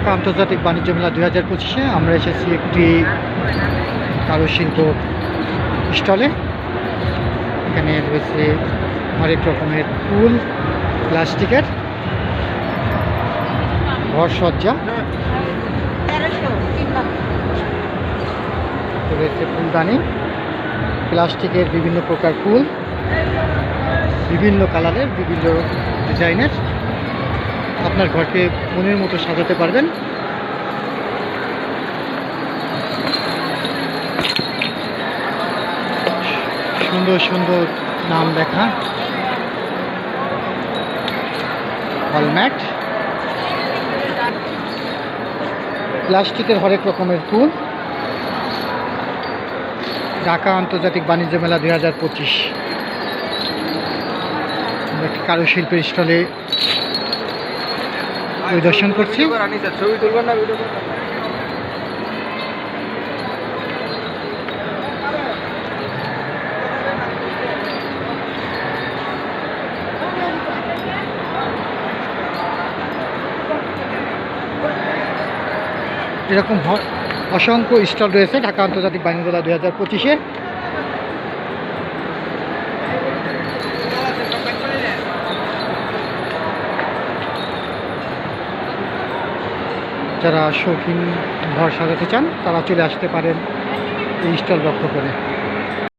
ঢাকা আন্তর্জাতিক বাণিজ্য মেলা 2025-এ আমরা এসেছি একটি কারুশিল্প স্টলে। এখানে রয়েছে অনেক রকমের ফুল, প্লাস্টিকের ঘরসজ্জা, রয়েছে ফুলদানি, প্লাস্টিকের বিভিন্ন প্রকার ফুল, বিভিন্ন কালারের, বিভিন্ন ডিজাইনের। আপনার ঘরকে মনের মতো সাজাতে পারবেন। সুন্দর সুন্দর নাম লেখা হলম্যাট, প্লাস্টিকের হরেক রকমের ফুল। ঢাকা আন্তর্জাতিক বাণিজ্য মেলা 2025 একটি কারুশিল্পের স্টলে পরিদর্শন করছি। ছবি তুলবেন না? এরকম অসংখ্য স্টল রয়েছে ঢাকা আন্তর্জাতিক বাণিজ্য মেলা 2025-এ। যারা শৌখিন ঘর সাজাতে চান তারা চলে আসতে পারেন এই স্টল লক্ষ্য করে।